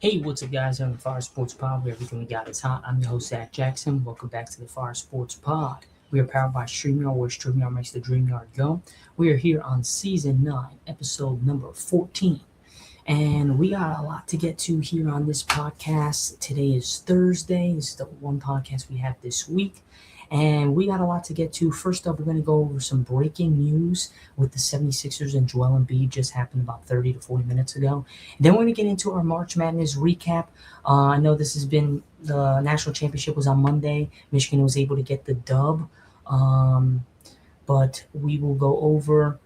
Hey, what's up, guys? On the Fire Sports Pod, where everything we got is hot. I'm your host, Zack Jackson. Welcome back to the Fire Sports Pod. We are powered by StreamYard, where StreamYard makes the dream yard go. We are here on Season 9, Episode number 14. And we got a lot to get to here on this podcast. Today is Thursday. This is the one podcast we have this week. And we got a lot to get to. First up, we're going to go over some breaking news with the 76ers and Joel Embiid just happened about 30 to 40 minutes ago. And then we're going to get into our March Madness recap. I know this has been the national championship was on Monday. Michigan was able to get the dub. But we will go over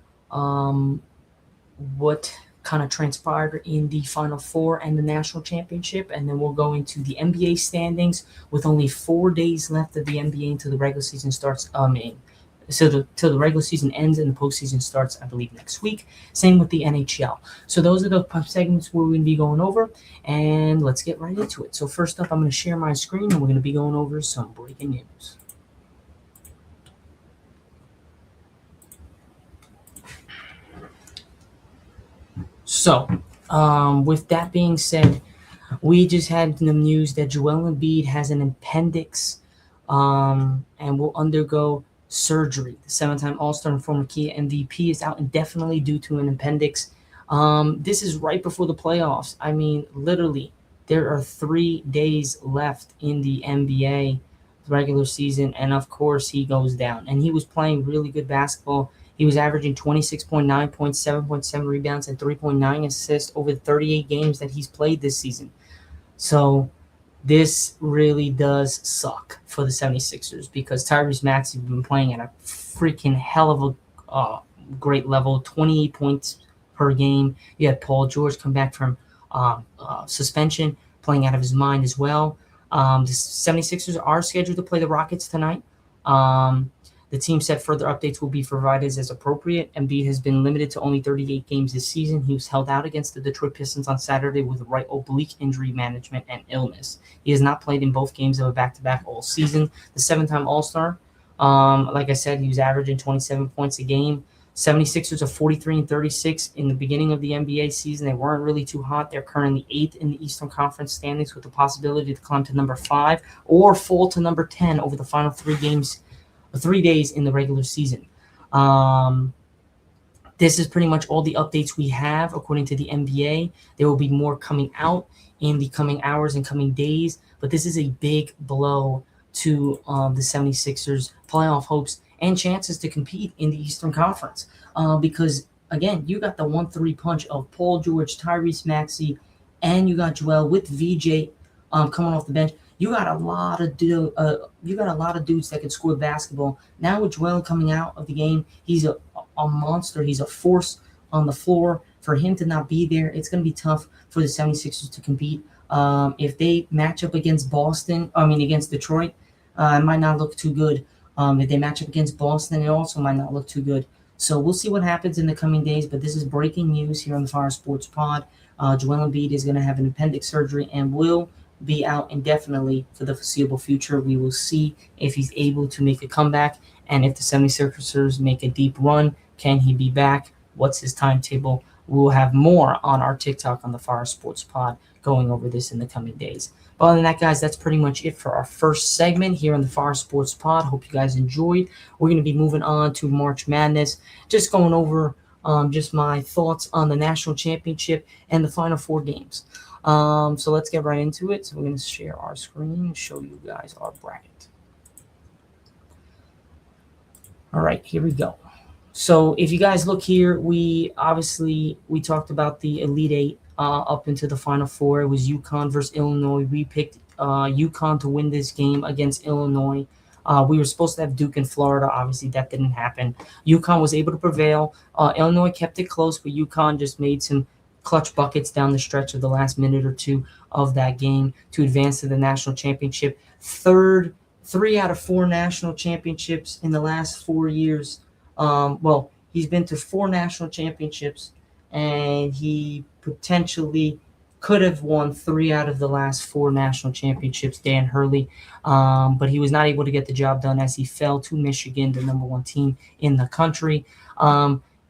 what kind of transpired in the Final Four and the national championship, and then we'll go into the NBA standings with only 4 days left of the NBA until the regular season starts. Till the regular season ends and the postseason starts, I believe, next week. Same with the NHL. So those are the segments we're going to be going over, and let's get right into it. So first up, I'm going to share my screen, and we're going to be going over some breaking news. So, with that being said, we just had the news that Joel Embiid has an appendix and will undergo surgery. The seven-time All-Star and former Kia MVP is out indefinitely due to an appendix. This is right before the playoffs. I mean, literally, there are 3 days left in the NBA regular season, and of course he goes down. And he was playing really good basketball. He was averaging 26.9 points, 7.7 rebounds, and 3.9 assists over 38 games that he's played this season. So this really does suck for the 76ers because Tyrese Maxey has been playing at a freaking hell of a great level, 28 points per game. You had Paul George come back from suspension, playing out of his mind as well. The 76ers are scheduled to play the Rockets tonight. The team said further updates will be provided as appropriate. Embiid has been limited to only 38 games this season. He was held out against the Detroit Pistons on Saturday with right oblique injury management and illness. He has not played in both games of a back-to-back all season. The seven-time All-Star, like I said, he was averaging 27 points a game. 76ers are 43-36 in the beginning of the NBA season. They weren't really too hot. They're currently 8th in the Eastern Conference standings with the possibility to climb to number 5 or fall to number 10 over the final 3 days in the regular season. This is pretty much all the updates we have according to the NBA. There will be more coming out in the coming hours and coming days, but this is a big blow to the 76ers playoff hopes and chances to compete in the Eastern Conference because, again, you got the 1-3 punch of Paul George, Tyrese Maxey, and you got Joel with VJ coming off the bench. You got a lot of dudes that can score basketball. Now with Joel coming out of the game, he's a monster. He's a force on the floor. For him to not be there, it's going to be tough for the 76ers to compete. If they match up against Detroit, it might not look too good. If they match up against Boston, it also might not look too good. So we'll see what happens in the coming days, but this is breaking news here on the Fire Sports Pod. Joel Embiid is going to have an appendix surgery and will be out indefinitely for the foreseeable future. We will see if he's able to make a comeback, and if the 76ers make a deep run, can he be back? What's his timetable? We'll have more on our TikTok on the Fire Sports Pod going over this in the coming days. But other than that, guys, that's pretty much it for our first segment here on the Fire Sports Pod. Hope you guys enjoyed. We're going to be moving on to March Madness, just going over just my thoughts on the national championship and the Final Four games. So let's get right into it. So we're going to share our screen and show you guys our bracket. All right, here we go. So if you guys look here, we talked about the Elite Eight up into the Final Four. It was UConn versus Illinois. We picked UConn to win this game against Illinois. We were supposed to have Duke and Florida. Obviously, that didn't happen. UConn was able to prevail. Illinois kept it close, but UConn just made some clutch buckets down the stretch of the last minute or two of that game to advance to the national championship. 3 out of 4 national championships in the last 4 years. He's been to 4 national championships, and he potentially could have won 3 out of the last 4 national championships, Dan Hurley. But he was not able to get the job done as he fell to Michigan, the number 1 team in the country.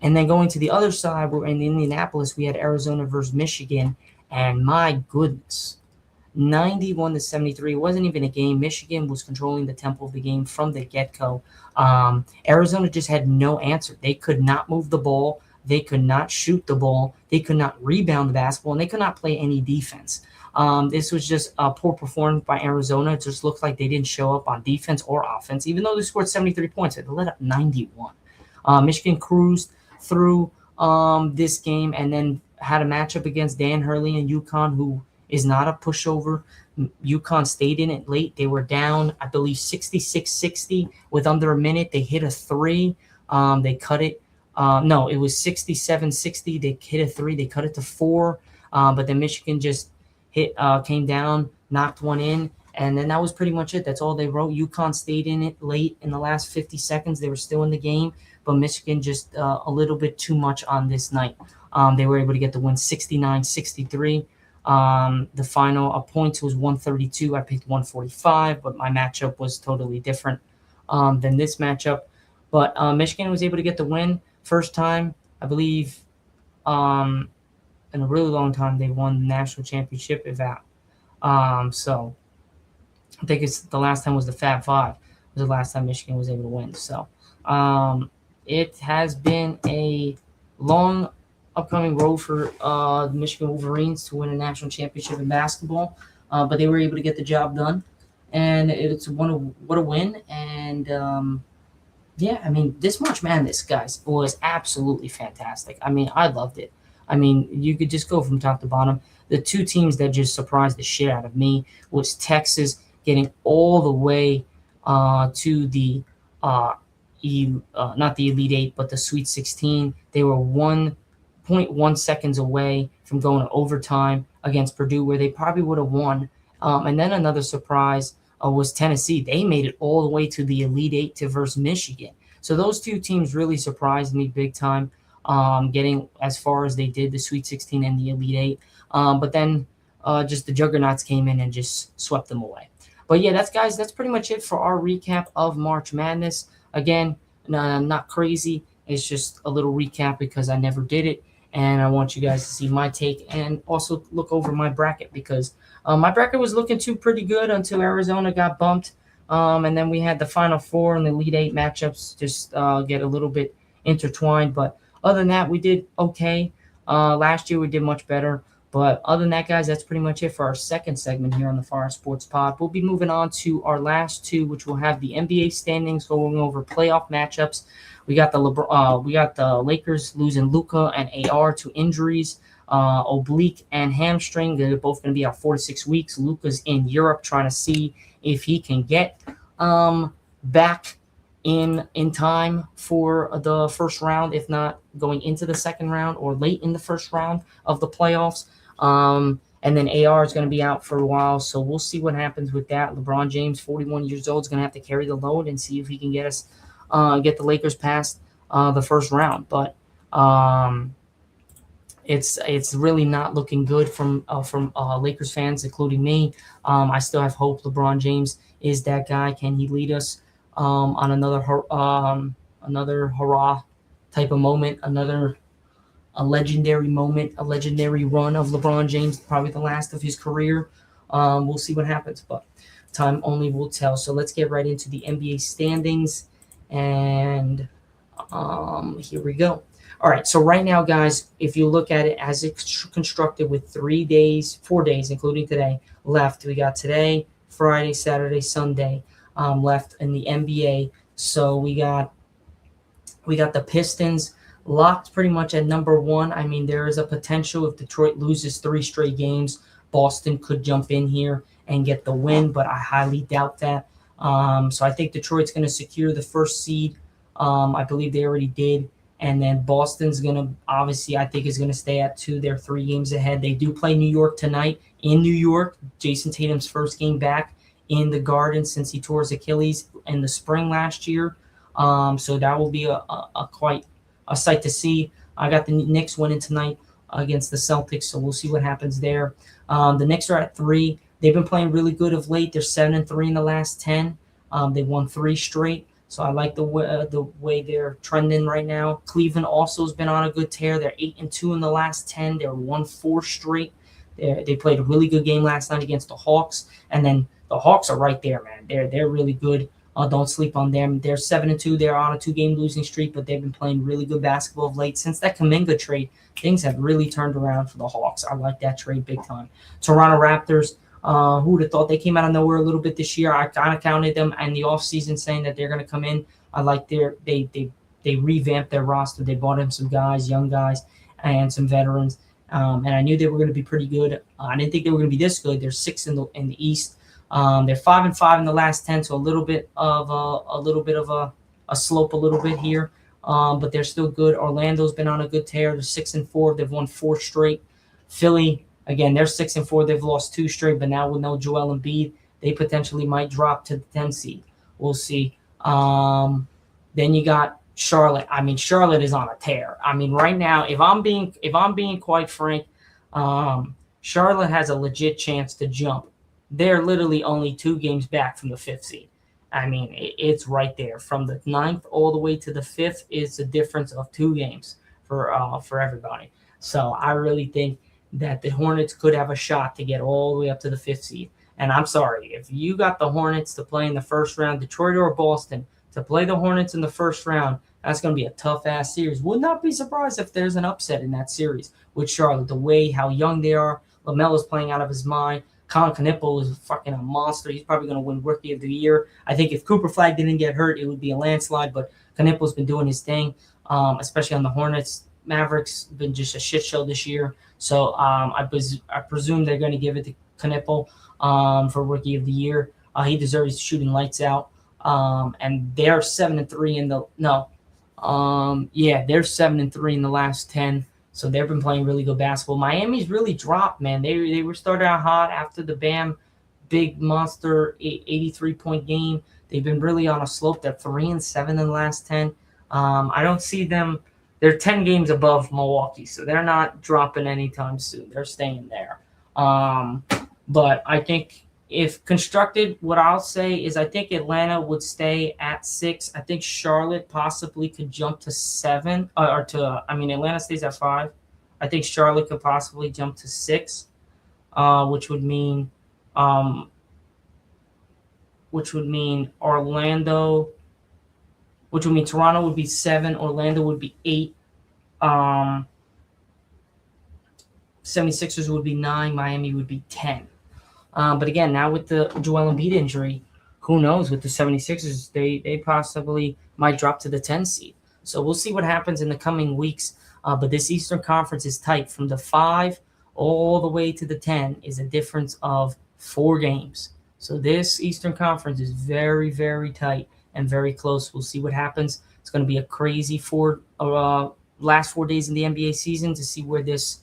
And then going to the other side, we're in Indianapolis, we had Arizona versus Michigan. And my goodness, 91-73. It wasn't even a game. Michigan was controlling the tempo of the game from the get-go. Arizona just had no answer. They could not move the ball. They could not shoot the ball. They could not rebound the basketball, and they could not play any defense. This was just a poor performance by Arizona. It just looked like they didn't show up on defense or offense, even though they scored 73 points. They let up 91. Michigan cruised through this game and then had a matchup against Dan Hurley and UConn, who is not a pushover. UConn stayed in it late. They were down, I believe, 66-60 with under a minute. They hit a three. They cut it. No, it was 67-60. They hit a three. They cut it to four. But then Michigan just came down, knocked one in, and then that was pretty much it. That's all they wrote. UConn stayed in it late in the last 50 seconds. They were still in the game, but Michigan just a little bit too much on this night. They were able to get the win 69-63. The final points was 132. I picked 145, but my matchup was totally different than this matchup. But Michigan was able to get the win. First time, I believe, in a really long time, they won the national championship. So I think it's the last time was the Fab Five. It was the last time Michigan was able to win. So it has been a long upcoming road for the Michigan Wolverines to win a national championship in basketball, but they were able to get the job done, and it's what a win. And yeah, I mean, this March Madness, guys, was absolutely fantastic. I mean, I loved it. I mean, you could just go from top to bottom. The two teams that just surprised the shit out of me was Texas getting all the way to the not the Elite Eight, but the Sweet 16. They were 1.1 seconds away from going to overtime against Purdue, where they probably would have won. And then another surprise was Tennessee. They made it all the way to the Elite Eight to versus Michigan. So those two teams really surprised me big time, getting as far as they did, the Sweet 16 and the Elite Eight. But then just the juggernauts came in and just swept them away. But yeah, that's pretty much it for our recap of March Madness. Again, not crazy. It's just a little recap because I never did it. And I want you guys to see my take and also look over my bracket because my bracket was looking pretty good until Arizona got bumped. And then we had the Final Four and the Elite Eight matchups just get a little bit intertwined. But other than that, we did okay. Last year we did much better. But other than that, guys, that's pretty much it for our second segment here on the Fire Sports Pod. We'll be moving on to our last two, which will have the NBA standings, going over playoff matchups. We got the Lakers losing Luka and AR to injuries, oblique and hamstring. They're both going to be out 4 to 6 weeks. Luka's in Europe trying to see if he can get back in time for the first round, if not going into the second round or late in the first round of the playoffs. And then AR is going to be out for a while, so we'll see what happens with that. LeBron James, 41 years old, is going to have to carry the load and see if he can get the Lakers past the first round. But it's really not looking good from Lakers fans, including me. I still have hope. LeBron James is that guy. Can he lead us on another hurrah type of moment, a legendary moment, a legendary run of LeBron James, probably the last of his career. We'll see what happens, but time only will tell. So let's get right into the NBA standings, and here we go. All right, so right now, guys, if you look at it as it's constructed with 4 days, including today, left, we got today, Friday, Saturday, Sunday left in the NBA. So we got the Pistons locked pretty much at number one. I mean, there is a potential if Detroit loses 3 straight games, Boston could jump in here and get the win, but I highly doubt that. So I think Detroit's going to secure the first seed. I believe they already did. And then Boston's going to, obviously, I think is going to stay at 2. They're 3 games ahead. They do play New York tonight in New York. Jason Tatum's first game back in the Garden since he tore his Achilles in the spring last year. So that will be quite a sight to see. I got the Knicks winning tonight against the Celtics, so we'll see what happens there. The Knicks are at 3. They've been playing really good of late. They're 7-3 in the last 10. They won 3 straight, so I like the way they're trending right now. Cleveland also has been on a good tear. They're 8-2 in the last 10. They're won 4 straight. They played a really good game last night against the Hawks, and then the Hawks are right there, man. They're really good. Don't sleep on them. They're 7-2. They're on a 2-game losing streak, but they've been playing really good basketball of late. Since that Kuminga trade, things have really turned around for the Hawks. I like that trade big time. Toronto Raptors. Who would have thought they came out of nowhere a little bit this year? I kind of counted them in the offseason saying that they're going to come in. I like they revamped their roster. They brought in some guys, young guys, and some veterans. And I knew they were going to be pretty good. I didn't think they were going to be this good. They're 6th in the East. They're 5-5 in the last 10, so a little bit of a slope a little bit here. But they're still good. Orlando's been on a good tear. They're 6-4. They've won 4 straight. Philly, again, they're 6-4. They've lost 2 straight, but now with no Joel Embiid, they potentially might drop to the 10 seed. We'll see. Then you got Charlotte. I mean, Charlotte is on a tear. I mean, right now, if I'm being quite frank, Charlotte has a legit chance to jump. They're literally only 2 games back from the 5th seed. I mean, it's right there. From the 9th all the way to the 5th is a difference of 2 games for everybody. So I really think that the Hornets could have a shot to get all the way up to the 5th seed. And I'm sorry, if you got the Hornets to play in the first round, Detroit or Boston, to play the Hornets in the first round, that's going to be a tough-ass series. Would not be surprised if there's an upset in that series with Charlotte. The way how young they are, LaMelo's playing out of his mind. Colin Knippel is fucking a monster. He's probably going to win Rookie of the Year. I think if Cooper Flag didn't get hurt, it would be a landslide, but Knippel's been doing his thing, especially on the Hornets. Mavericks been just a shit show this year. So I presume they're going to give it to Knippel for Rookie of the Year. He deserves shooting lights out. And they're 7-3 in the they're 7-3 in the last 10. So they've been playing really good basketball. Miami's really dropped, man. They were starting out hot after the Bam big monster 83-point game. They've been really on a slope. They're 3-7 in the last 10. I don't see them. They're 10 games above Milwaukee, so they're not dropping anytime soon. They're staying there. But I think if constructed, what I'll say is I think Atlanta would stay at 6. I think Charlotte possibly could jump to 7. Atlanta stays at 5. I think Charlotte could possibly jump to 6, which would mean Orlando, which would mean Toronto would be 7, Orlando would be 8, 76ers would be 9, Miami would be 10. But again, now with the Joel Embiid injury, who knows? With the 76ers, they possibly might drop to the 10 seed. So we'll see what happens in the coming weeks. But this Eastern Conference is tight. From the 5 all the way to the 10 is a difference of 4 games. So this Eastern Conference is very, very tight and very close. We'll see what happens. It's going to be a crazy last 4 days in the NBA season to see where this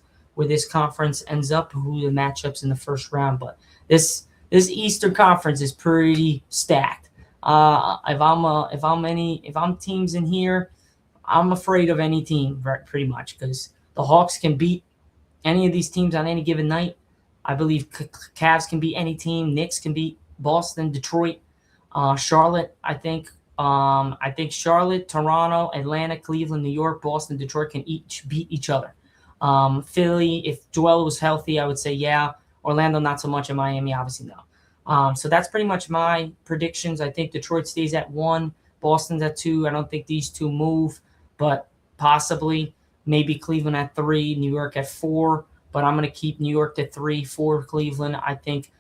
conference ends up, who the matchups in the first round. But this Eastern Conference is pretty stacked. If I'm teams in here, I'm afraid of any team pretty much, because the Hawks can beat any of these teams on any given night. I believe Cavs can beat any team. Knicks can beat Boston, Detroit, Charlotte. I think Charlotte, Toronto, Atlanta, Cleveland, New York, Boston, Detroit can each beat each other. Philly, if Joel was healthy, I would say yeah. Orlando, not so much, and Miami, obviously no. So that's pretty much my predictions. I think Detroit stays at 1, Boston's at 2. I don't think these two move, but possibly maybe Cleveland at 3, New York at 4. But I'm going to keep New York at 3, 4 Cleveland. I think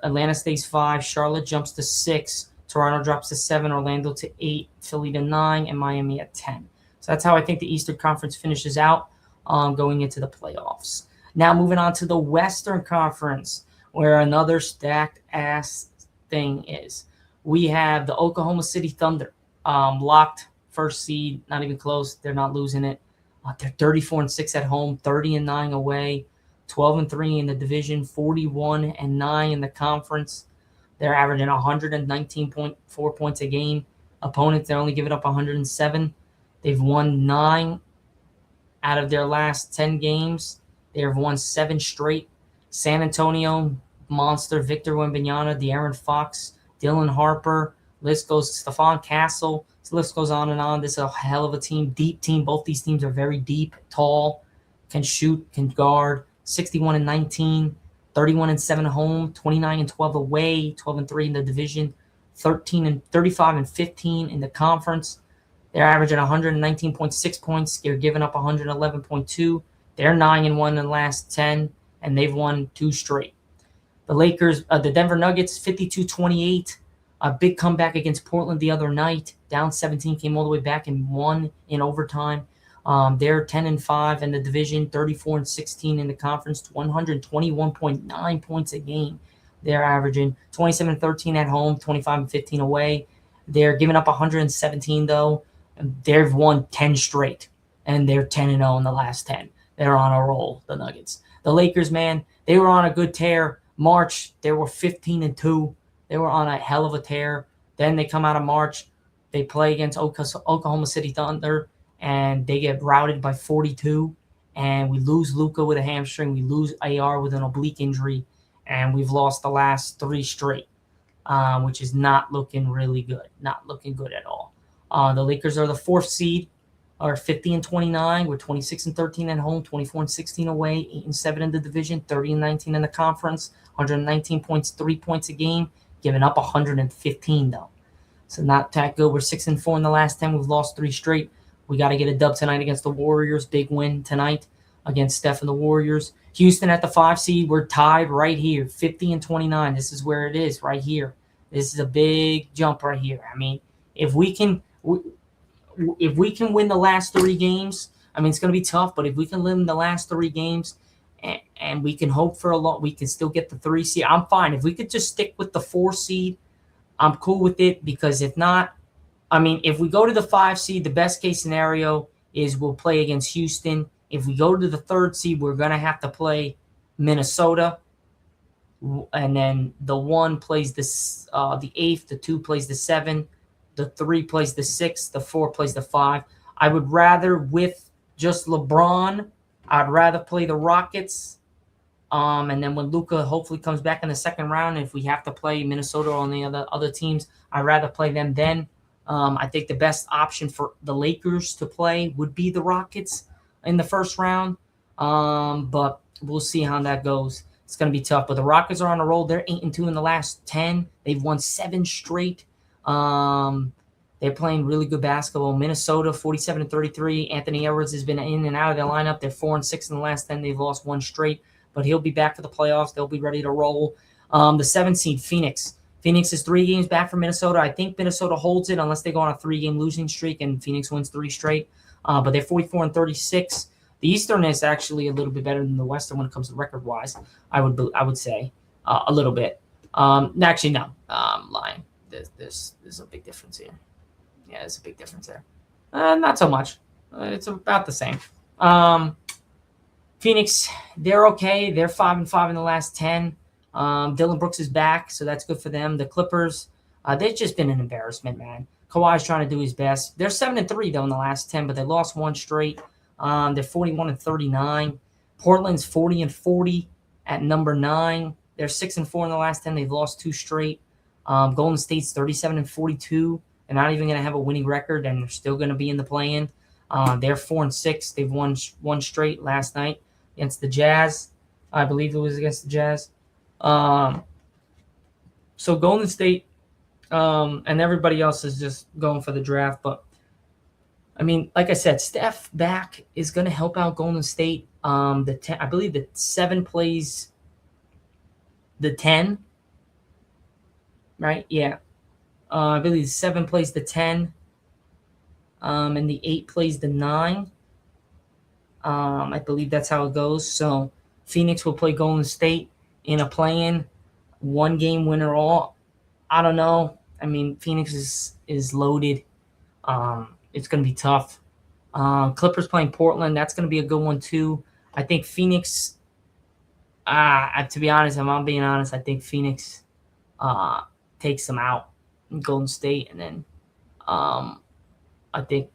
Atlanta stays 5, Charlotte jumps to 6, Toronto drops to 7, Orlando to 8, Philly to 9, and Miami at 10. So that's how I think the Eastern Conference finishes out going into the playoffs. Now moving on to the Western Conference, where another stacked ass thing is. We have the Oklahoma City Thunder, locked first seed, not even close. They're not losing it. They're 34-6 at home, 30-9 away, 12-3 in the division, 41-9 in the conference. They're averaging 119.4 points a game. Opponents, they're only giving up 107. They've won 9 out of their last 10 games. They have won 7 straight. San Antonio, monster, Victor Wembanyama, De'Aaron Fox, Dylan Harper, list goes, Stephon Castle. This list goes on and on. This is a hell of a team, deep team. Both these teams are very deep, tall, can shoot, can guard. 61-19, 31-7 at home, 29-12 away, 12-3 in the division, 35-15 in the conference. They're averaging 119.6 points. They're giving up 111.2. They're 9-1 in the last 10, and they've won 2 straight. The Lakers, the Denver Nuggets, 52-28. A big comeback against Portland the other night. Down 17, came all the way back and won in overtime. They're 10-5 in the division, 34-16 in the conference, 121.9 points a game. They're averaging 27-13 at home, 25-15 away. They're giving up 117 though. They've won 10 straight, and they're 10-0 in the last 10. They're on a roll, the Nuggets. The Lakers, man, they were on a good tear. March, they were 15-2. They were on a hell of a tear. Then they come out of March. They play against Oklahoma City Thunder, and they get routed by 42. And we lose Luka with a hamstring. We lose AR with an oblique injury. And we've lost the last 3 straight, which is not looking really good. Not looking good at all. The Lakers are the 4th seed, are 50-29. We're 26-13 at home, 24-16 away, 8-7 in the division, 30-19 in the conference, 119 points, 3 points a game, giving up 115 though. So not that good. We're 6-4 in the last 10. We've lost 3 straight. We got to get a dub tonight against the Warriors. Big win tonight against Steph and the Warriors. Houston at the 5 seed. We're tied right here, 50-29. This is where it is, right here. This is a big jump right here. I mean, if we can win the last 3 games, I mean, it's going to be tough, but if we can win the last 3 games and we can hope for a lot, we can still get the 3 seed. I'm fine. If we could just stick with the 4 seed, I'm cool with it, because if not, I mean, if we go to the 5 seed, the best case scenario is we'll play against Houston. If we go to the 3rd seed, we're going to have to play Minnesota. And then the 1 plays the 8th, the 2 plays the 7th. The 3 plays the 6, the 4 plays the 5. I would rather, with just LeBron, I'd rather play the Rockets. And then when Luka hopefully comes back in the 2nd round, if we have to play Minnesota or on the other teams, I'd rather play them then. I think the best option for the Lakers to play would be the Rockets in the 1st round. But we'll see how that goes. It's going to be tough. But the Rockets are on a roll. They're 8-2 in the last 10. They've won 7 straight. They're playing really good basketball. Minnesota, 47-33. Anthony Edwards has been in and out of their lineup. They're 4-6 in the last 10. They've lost 1 straight, but he'll be back for the playoffs. They'll be ready to roll. The 7th seed, Phoenix. Phoenix is 3 games back from Minnesota. I think Minnesota holds it unless they go on a 3-game losing streak and Phoenix wins 3 straight. But they're 44-36. The Eastern is actually a little bit better than the Western when it comes to record-wise. I would say a little bit. Actually, no. I'm lying. There's a big difference here. Yeah, there's a big difference there. Not so much. It's about the same. Phoenix, they're okay. They're 5-5 in the last 10. Dylan Brooks is back, so that's good for them. The Clippers, they've just been an embarrassment, man. Kawhi's trying to do his best. They're 7-3 though in the last 10, but they lost 1 straight. They're 41-39. Portland's 40-40 at number 9. They're 6-4 in the last 10. They've lost 2 straight. Golden State's 37-42. They're not even going to have a winning record, and they're still going to be in the play-in. They're 4-6. They've won 1 straight last night against the Jazz. I believe it was against the Jazz. So Golden State and everybody else is just going for the draft. But, I mean, like I said, Steph back is going to help out Golden State. I believe the 7 plays the 10. Right? Yeah. I believe 7 plays the 10. And the 8 plays the 9. I believe that's how it goes. So Phoenix will play Golden State in a play-in, 1-game winner all. I don't know. I mean, Phoenix is loaded. It's going to be tough. Clippers playing Portland. That's going to be a good one too. I think Phoenix. To be honest, if I'm being honest, I think Phoenix takes them out in Golden State, and then I think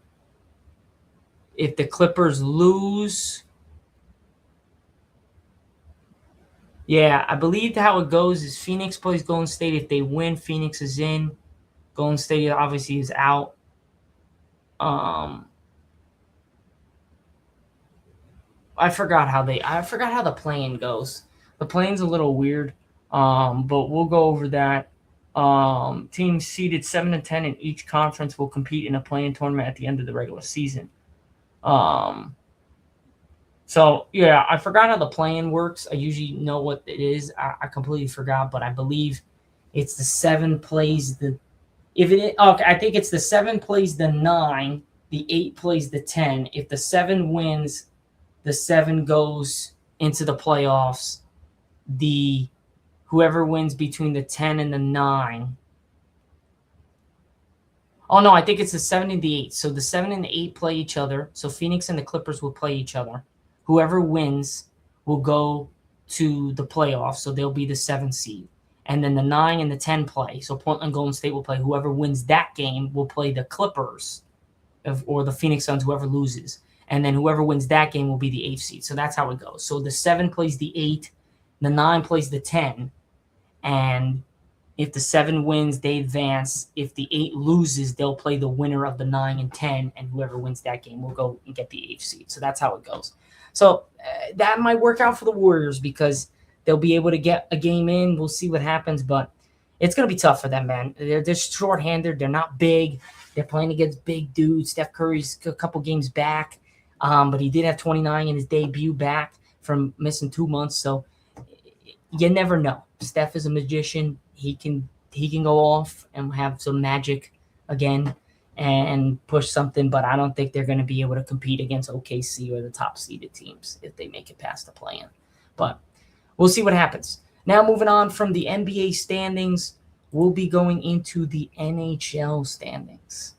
if the Clippers lose, yeah, I believe how it goes is Phoenix plays Golden State. If they win, Phoenix is in. Golden State obviously is out. I forgot how the play-in goes. The play-in's a little weird, but we'll go over that. Teams seeded 7 and 10 in each conference will compete in a play-in tournament at the end of the regular season. So yeah, I forgot how the play-in works. I usually know what it is. I completely forgot, but I believe it's the 7 plays the if it okay. I think it's the 7 plays the 9, the 8 plays the 10. If the 7 wins, the 7 goes into the playoffs. The whoever wins between the 10 and the 9. Oh no, I think it's the 7 and the 8. So the 7 and the 8 play each other. So Phoenix and the Clippers will play each other. Whoever wins will go to the playoffs. So they'll be the 7 seed. And then the 9 and the 10 play. So Portland Golden State will play. Whoever wins that game will play the Clippers or the Phoenix Suns, whoever loses. And then whoever wins that game will be the 8th seed. So that's how it goes. So the 7 plays the 8, the 9 plays the 10, and if the 7 wins, they advance. If the 8 loses, they'll play the winner of the 9 and 10, and whoever wins that game will go and get the 8th seed. So that's how it goes. So that might work out for the Warriors because they'll be able to get a game in. We'll see what happens, but it's going to be tough for them, man. They're just short-handed. They're not big. They're playing against big dudes. Steph Curry's a couple games back, but he did have 29 in his debut back from missing 2 months. So you never know. Steph is a magician. He can go off and have some magic again and push something, but I don't think they're going to be able to compete against OKC or the top seeded teams if they make it past the play-in. But we'll see what happens. Now moving on from the NBA standings, we'll be going into the NHL standings.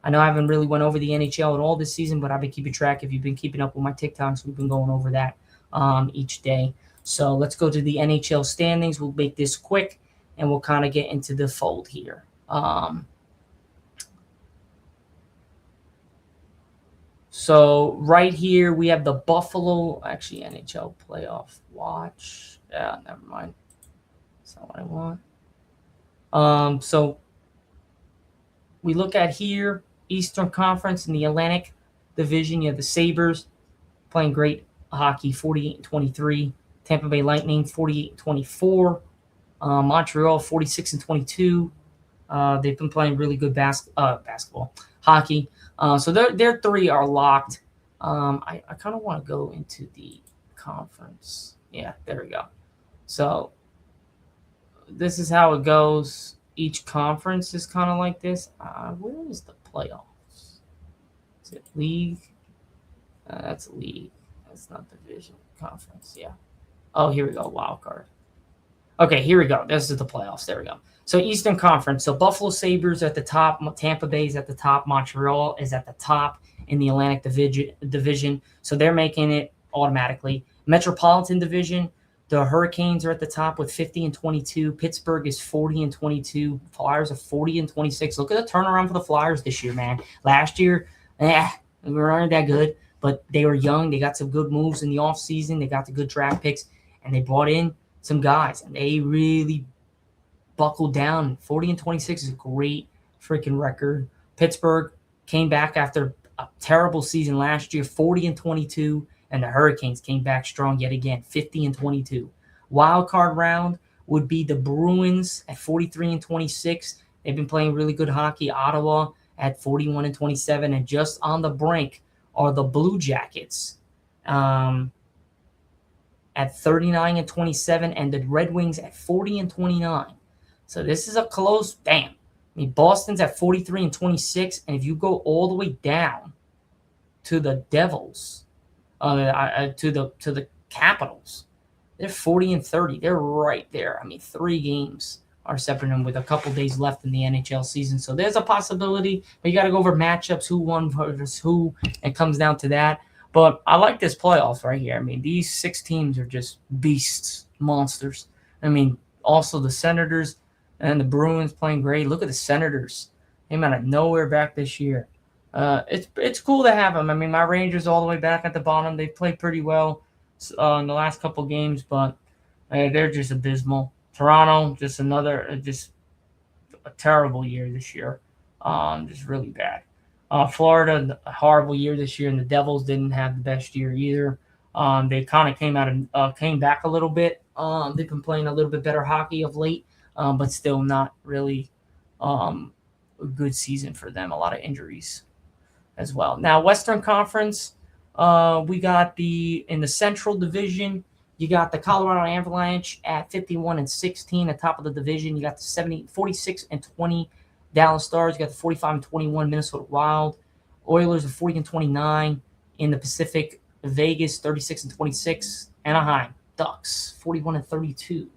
I know I haven't really went over the NHL at all this season, but I've been keeping track. If you've been keeping up with my TikToks, we've been going over that each day. So let's go to the NHL standings. We'll make this quick, and we'll kind of get into the fold here. So right here, we have the Buffalo, actually NHL playoff watch. Yeah, never mind. That's not what I want. So we look at here, Eastern Conference in the Atlantic Division. You have the Sabres playing great hockey, 48-23. Tampa Bay Lightning, 48-24. Montreal, 46-22. They've been playing really good basketball, hockey. So their 3 are locked. I kind of want to go into the conference. Yeah, there we go. So this is how it goes. Each conference is kind of like this. Where is the playoffs? Is it league? That's league. That's not division. Conference, yeah. Oh, here we go. Wild card. Okay, here we go. This is the playoffs. There we go. So Eastern Conference. So Buffalo Sabres at the top. Tampa Bay is at the top. Montreal is at the top in the Atlantic Division. So they're making it automatically. Metropolitan Division. The Hurricanes are at the top with 50-22. Pittsburgh is 40-22. Flyers are 40-26. Look at the turnaround for the Flyers this year, man. Last year, we weren't that good, but they were young. They got some good moves in the offseason. They got the good draft picks, and they brought in some guys, and they really buckled down. 40-26 is a great freaking record. Pittsburgh came back after a terrible season last year, 40-22. And the Hurricanes came back strong yet again, 50-22. Wild card round would be the Bruins at 43-26. They've been playing really good hockey. Ottawa at 41-27. And just on the brink are the Blue Jackets at 39-27. And the Red Wings at 40-29. So this is a close, damn. I mean, Boston's at 43-26. And if you go all the way down to the Devils, to the Capitals, they're 40-30. They're right there. I mean, 3 games are separating them with a couple days left in the NHL season. So there's a possibility, but you got to go over matchups, who won versus who. It comes down to that. But I like this playoffs right here. I mean, these 6 teams are just beasts, monsters. I mean, also the Senators and the Bruins playing great. Look at the Senators. They came out of nowhere back this year. It's cool to have them. I mean, my Rangers all the way back at the bottom. They've played pretty well in the last couple games, but they're just abysmal. Toronto, just a terrible year this year. Just really bad. Florida, a horrible year this year, and the Devils didn't have the best year either. They kind of came back a little bit. They've been playing a little bit better hockey of late, but still not really a good season for them. A lot of injuries as well. Now, Western Conference, we got in the Central Division. You got the Colorado Avalanche at 51-16 at top of the division. You got the 46-20 Dallas Stars. You got the 45-21 Minnesota Wild. Oilers are 40-29 in the Pacific. Vegas 36-26. Anaheim Ducks 41-32.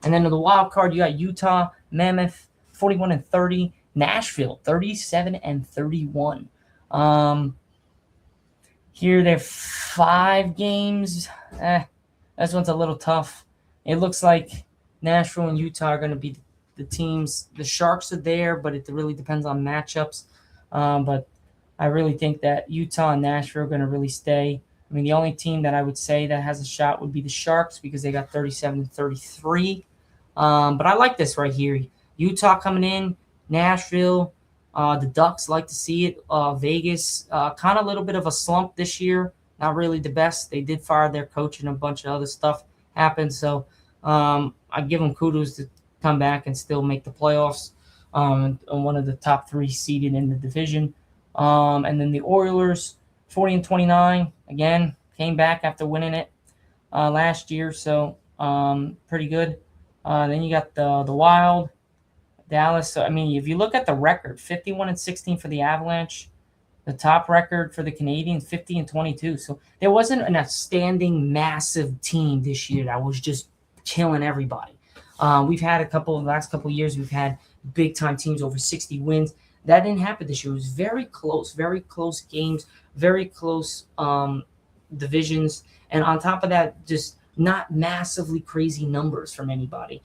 And then in the wild card, you got Utah Mammoth 41-30. Nashville 37-31. Here they're 5 games. This one's a little tough. It looks like Nashville and Utah are going to be the teams. The Sharks are there, but it really depends on matchups. But I really think that Utah and Nashville are going to really stay. I mean, the only team that I would say that has a shot would be the Sharks because they got 37-33. But I like this right here. Utah coming in, Nashville. The Ducks like to see it. Vegas, kind of a little bit of a slump this year. Not really the best. They did fire their coach and a bunch of other stuff happened. So I give them kudos to come back and still make the playoffs. On one of the top 3 seeded in the division. And then the Oilers, 40-29, again, came back after winning it last year. So pretty good. Then you got the Wild, Dallas. So, I mean, if you look at the record, 51-16 for the Avalanche. The top record for the Canadiens, 50-22. So there wasn't an outstanding, massive team this year that was just killing everybody. We've had last couple of years, we've had big-time teams over 60 wins. That didn't happen this year. It was very close games, very close divisions. And on top of that, just not massively crazy numbers from anybody.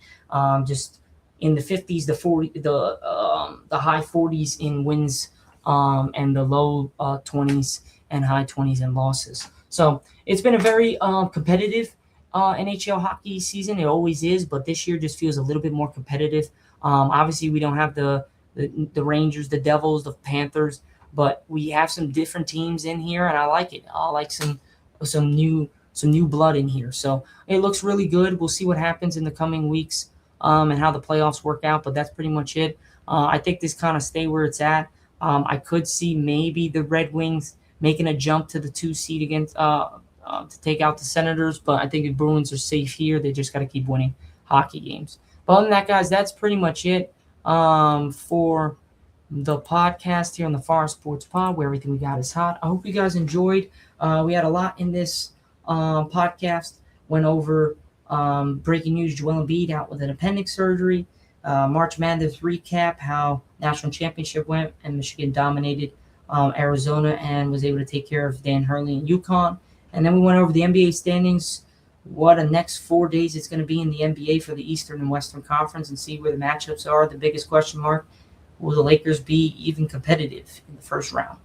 Just in the 50s, the high 40s in wins, and the low 20s and high 20s in losses. So it's been a very competitive NHL hockey season. It always is, but this year just feels a little bit more competitive. Obviously, we don't have the Rangers, the Devils, the Panthers, but we have some different teams in here, and I like it. I like some new blood in here. So it looks really good. We'll see what happens in the coming weeks and how the playoffs work out, but that's pretty much it. I think this kind of stay where it's at. I could see maybe the Red Wings making a jump to the 2 seed against to take out the Senators, but I think the Bruins are safe here. They just got to keep winning hockey games. But other than that, guys, that's pretty much it for the podcast here on the Far Sports Pod, where everything we got is hot. I hope you guys enjoyed. We had a lot in this podcast. Went over breaking news: Joel Embiid out with an appendix surgery. March Madness recap: how national championship went and Michigan dominated Arizona and was able to take care of Dan Hurley and UConn. And then we went over the NBA standings, what a next 4 days it's going to be in the NBA for the Eastern and Western Conference, and see where the matchups are. The biggest question mark: will the Lakers be even competitive in the first round?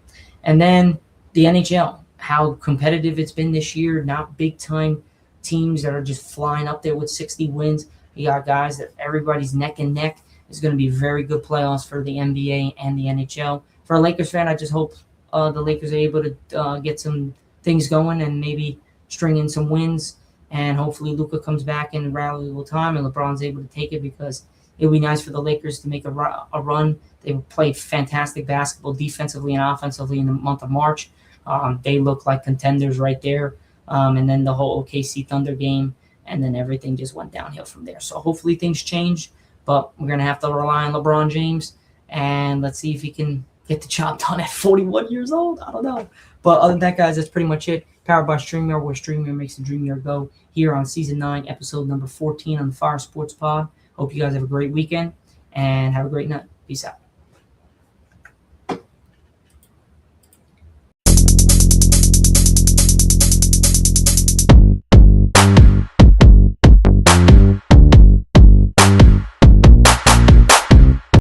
And then the NHL, how competitive it's been this year. Not big-time teams that are just flying up there with 60 wins. You got guys that everybody's neck and neck. It's going to be very good playoffs for the NBA and the NHL. For a Lakers fan, I just hope the Lakers are able to get some things going and maybe string in some wins. And hopefully Luka comes back in valuable time and LeBron's able to take it, because it would be nice for the Lakers to make a run. They played fantastic basketball defensively and offensively in the month of March. They look like contenders right there. And then the whole OKC Thunder game, and then everything just went downhill from there. So hopefully things change, but we're going to have to rely on LeBron James, and let's see if he can get the job done at 41 years old. I don't know. But other than that, guys, that's pretty much it. Powered by StreamYard, where StreamYard makes the dream yard go, here on Season 9, Episode number 14 on the Fire Sports Pod. Hope you guys have a great weekend and have a great night. Peace out.